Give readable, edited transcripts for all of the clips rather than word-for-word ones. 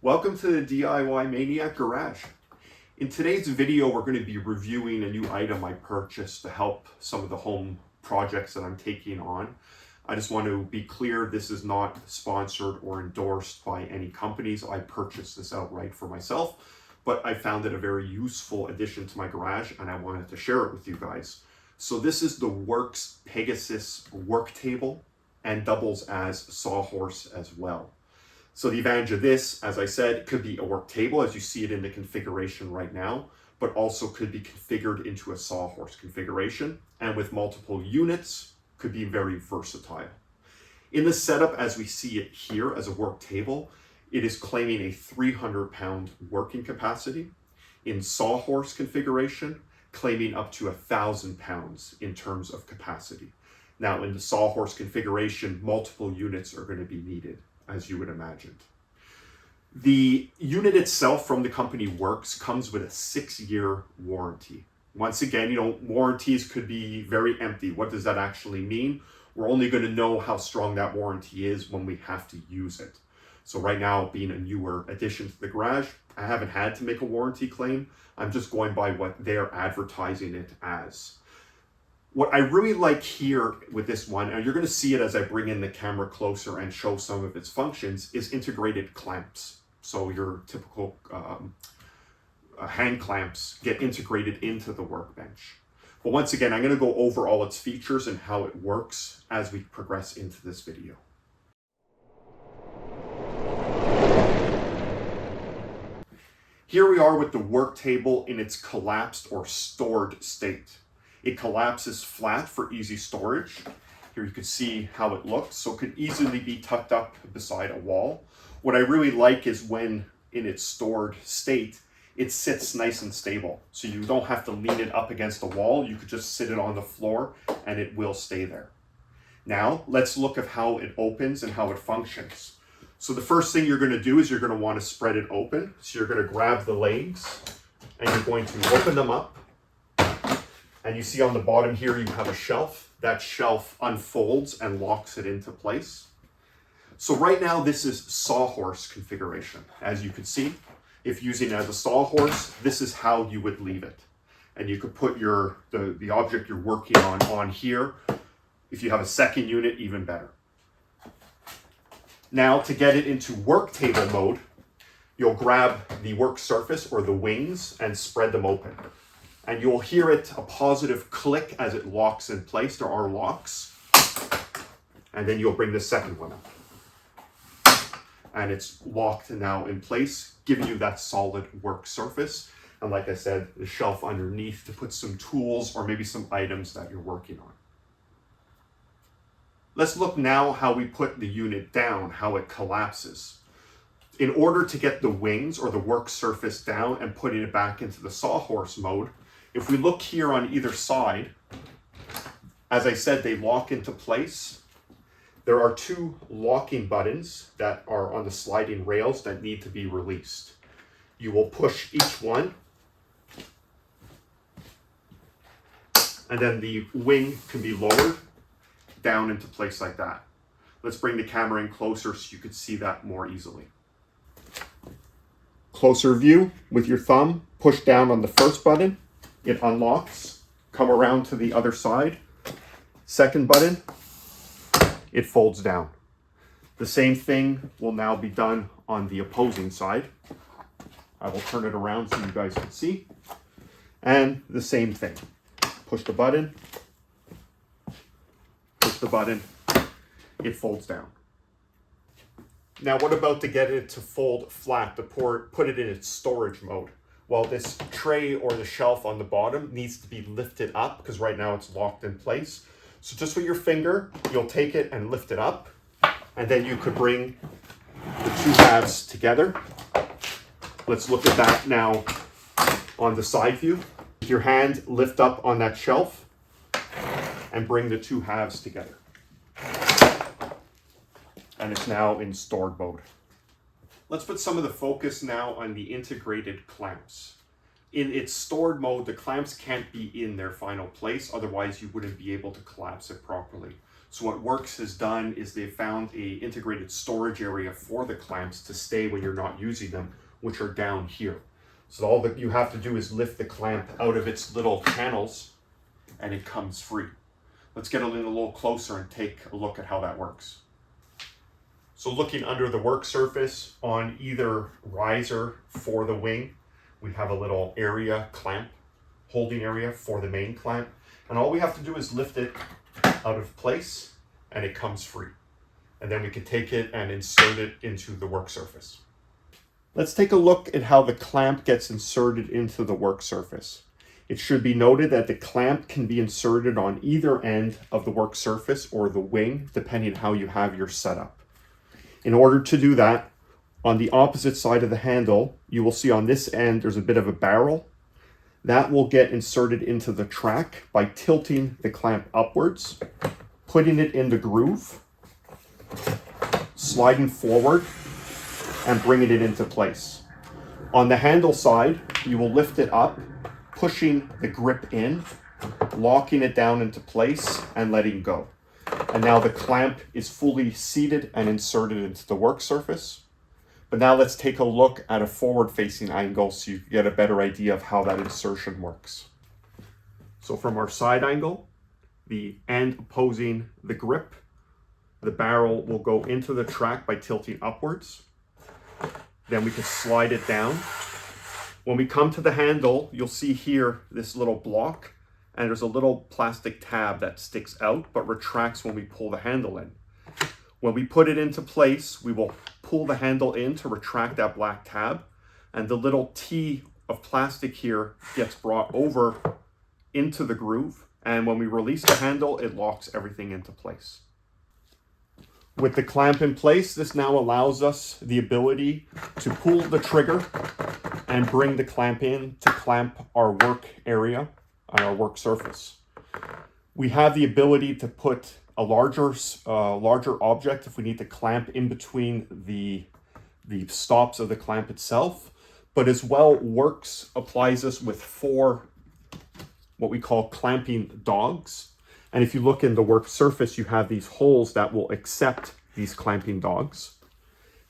Welcome to the DIY Maniac Garage. In today's video, we're going to be reviewing a new item I purchased to help some of the home projects that I'm taking on. I just want to be clear, this is not sponsored or endorsed by any companies. I purchased this outright for myself, but I found it a very useful addition to my garage and I wanted to share it with you guys. So this is the Worx Pegasus work table and doubles as sawhorse as well. So the advantage of this, as I said, could be a work table as you see it in the configuration right now, but also could be configured into a sawhorse configuration, and with multiple units, could be very versatile. In the setup as we see it here as a work table, it is claiming a 300-pound working capacity. In sawhorse configuration, claiming up to 1,000 pounds in terms of capacity. Now in the sawhorse configuration, multiple units are going to be needed, as you would imagine. The unit itself from the company Worx comes with a 6-year warranty. Once again, warranties could be very empty. What does that actually mean? We're only going to know how strong that warranty is when we have to use it. So right now, being a newer addition to the garage, I haven't had to make a warranty claim. I'm just going by what they're advertising it as. What I really like here with this one, and you're going to see it as I bring in the camera closer and show some of its functions, is integrated clamps. So your typical hand clamps get integrated into the workbench. But once again, I'm going to go over all its features and how it works as we progress into this video. Here we are with the work table in its collapsed or stored state. It collapses flat for easy storage. Here you can see how it looks, so it could easily be tucked up beside a wall. What I really like is when in its stored state, it sits nice and stable. So you don't have to lean it up against the wall. You could just sit it on the floor and it will stay there. Now, let's look at how it opens and how it functions. So the first thing you're going to do is you're going to want to spread it open. So you're going to grab the legs and you're going to open them up. And you see on the bottom here, you have a shelf. That shelf unfolds and locks it into place. So right now, this is sawhorse configuration. As you can see, if using it as a sawhorse, this is how you would leave it. And you could put the object you're working on here. If you have a second unit, even better. Now, to get it into work table mode, you'll grab the work surface or the wings and spread them open. And you'll hear a positive click as it locks in place. There are locks. And then you'll bring the second one up. And it's locked now in place, giving you that solid work surface. And like I said, the shelf underneath to put some tools or maybe some items that you're working on. Let's look now how we put the unit down, how it collapses. In order to get the wings or the work surface down and putting it back into the sawhorse mode, if we look here on either side, as I said, they lock into place. There are 2 locking buttons that are on the sliding rails that need to be released. You will push each one, and then the wing can be lowered down into place like that. Let's bring the camera in closer so you can see that more easily. Closer view with your thumb, push down on the first button. It unlocks, come around to the other side. Second button, it folds down. The same thing will now be done on the opposing side. I will turn it around so you guys can see. And the same thing. Push the button, it folds down. Now what about to get it to fold flat, to put it in its storage mode? Well, this tray or the shelf on the bottom needs to be lifted up because right now it's locked in place. So just with your finger, you'll take it and lift it up. And then you could bring the 2 halves together. Let's look at that now on the side view. With your hand, lift up on that shelf and bring the 2 halves together. And it's now in stored mode. Let's put some of the focus now on the integrated clamps. In its stored mode, the clamps can't be in their final place, otherwise you wouldn't be able to collapse it properly. So what Worx has done is they've found a integrated storage area for the clamps to stay when you're not using them, which are down here. So all that you have to do is lift the clamp out of its little channels and it comes free. Let's get a little closer and take a look at how that works. So looking under the work surface on either riser for the wing, we have a little area clamp, holding area for the main clamp. And all we have to do is lift it out of place and it comes free. And then we can take it and insert it into the work surface. Let's take a look at how the clamp gets inserted into the work surface. It should be noted that the clamp can be inserted on either end of the work surface or the wing, depending on how you have your setup. In order to do that, on the opposite side of the handle, you will see on this end there's a bit of a barrel. That will get inserted into the track by tilting the clamp upwards, putting it in the groove, sliding forward, and bringing it into place. On the handle side, you will lift it up, pushing the grip in, locking it down into place, and letting go. And now the clamp is fully seated and inserted into the work surface. But now let's take a look at a forward-facing angle so you get a better idea of how that insertion works. So from our side angle, the end opposing the grip, the barrel will go into the track by tilting upwards. Then we can slide it down. When we come to the handle, you'll see here this little block, and there's a little plastic tab that sticks out but retracts when we pull the handle in. When we put it into place, we will pull the handle in to retract that black tab, and the little T of plastic here gets brought over into the groove, and when we release the handle, it locks everything into place. With the clamp in place, this now allows us the ability to pull the trigger and bring the clamp in to clamp our work area on our work surface. We have the ability to put a larger object if we need to clamp in between the stops of the clamp itself, but as well, Worx applies us with 4 what we call clamping dogs. And if you look in the work surface, you have these holes that will accept these clamping dogs.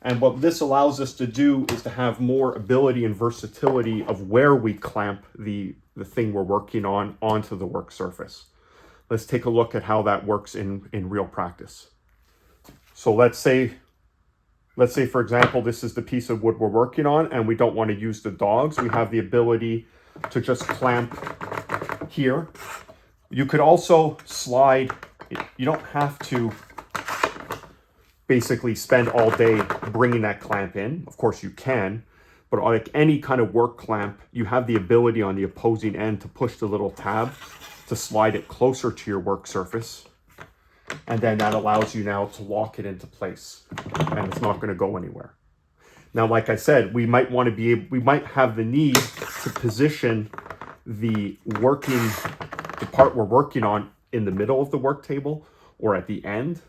And what this allows us to do is to have more ability and versatility of where we clamp the thing we're working on onto the work surface. Let's take a look at how that works in real practice. So let's say, for example, this is the piece of wood we're working on and we don't want to use the dogs. We have the ability to just clamp here. You could also slide. You don't have to basically spend all day bringing that clamp in. Of course you can, but like any kind of work clamp, you have the ability on the opposing end to push the little tab to slide it closer to your work surface. And then that allows you now to lock it into place and it's not going to go anywhere. Now, like I said, we might have the need to position the part we're working on in the middle of the work table or at the end.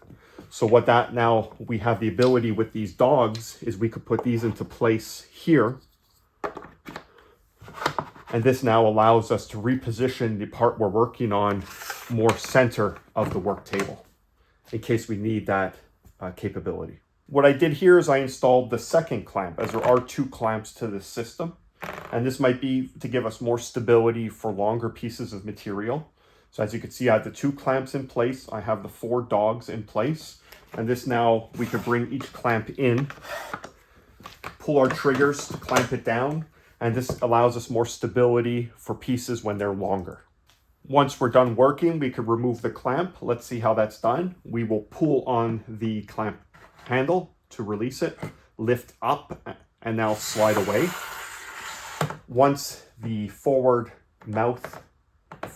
So now we have the ability with these dogs is we could put these into place here. And this now allows us to reposition the part we're working on more center of the work table in case we need that capability. What I did here is I installed the second clamp, as there are 2 clamps to this system. And this might be to give us more stability for longer pieces of material. So as you can see, I have the 2 clamps in place. I have the 4 dogs in place. And this now, we could bring each clamp in, pull our triggers to clamp it down. And this allows us more stability for pieces when they're longer. Once we're done working, we could remove the clamp. Let's see how that's done. We will pull on the clamp handle to release it, lift up, and now slide away. Once the forward mouth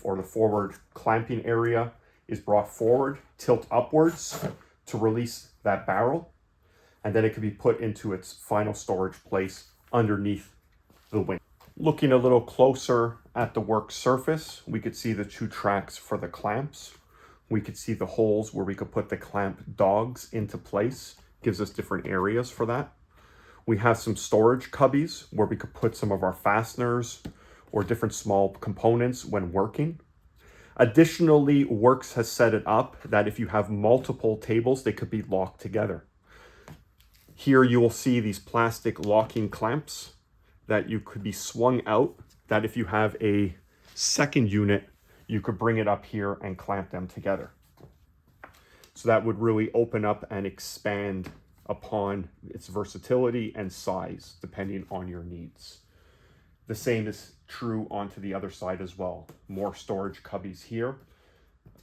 or the forward clamping area is brought forward, tilt upwards to release that barrel, and then it can be put into its final storage place underneath the wing. Looking a little closer at the work surface, we could see the 2 tracks for the clamps. We could see the holes where we could put the clamp dogs into place. Gives us different areas for that. We have some storage cubbies where we could put some of our fasteners or different small components when working. Additionally, Worx has set it up that if you have multiple tables, they could be locked together. Here you will see these plastic locking clamps that you could be swung out, that if you have a second unit, you could bring it up here and clamp them together. So that would really open up and expand upon its versatility and size, depending on your needs. The same is true onto the other side as well. More storage cubbies here.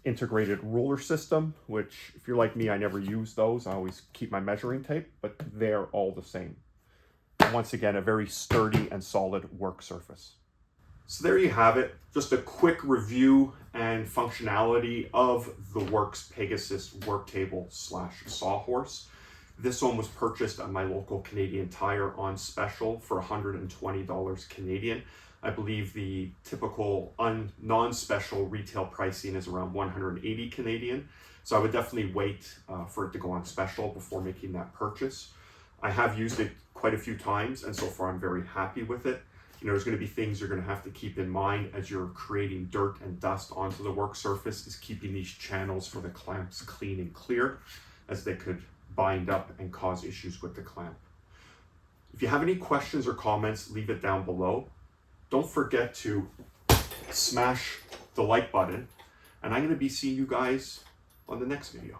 Integrated ruler system, which if you're like me, I never use those. I always keep my measuring tape, but they're all the same. Once again, a very sturdy and solid work surface. So there you have it. Just a quick review and functionality of the Worx Pegasus work table / sawhorse. This one was purchased at my local Canadian Tire on special for $120 Canadian. I believe the typical non-special retail pricing is around 180 Canadian. So I would definitely wait for it to go on special before making that purchase. I have used it quite a few times, and so far I'm very happy with it. You know, there's going to be things you're going to have to keep in mind as you're creating dirt and dust onto the work surface, is keeping these channels for the clamps clean and clear, as they could bind up and cause issues with the clamp. If you have any questions or comments, leave it down below. Don't forget to smash the like button, and I'm going to be seeing you guys on the next video.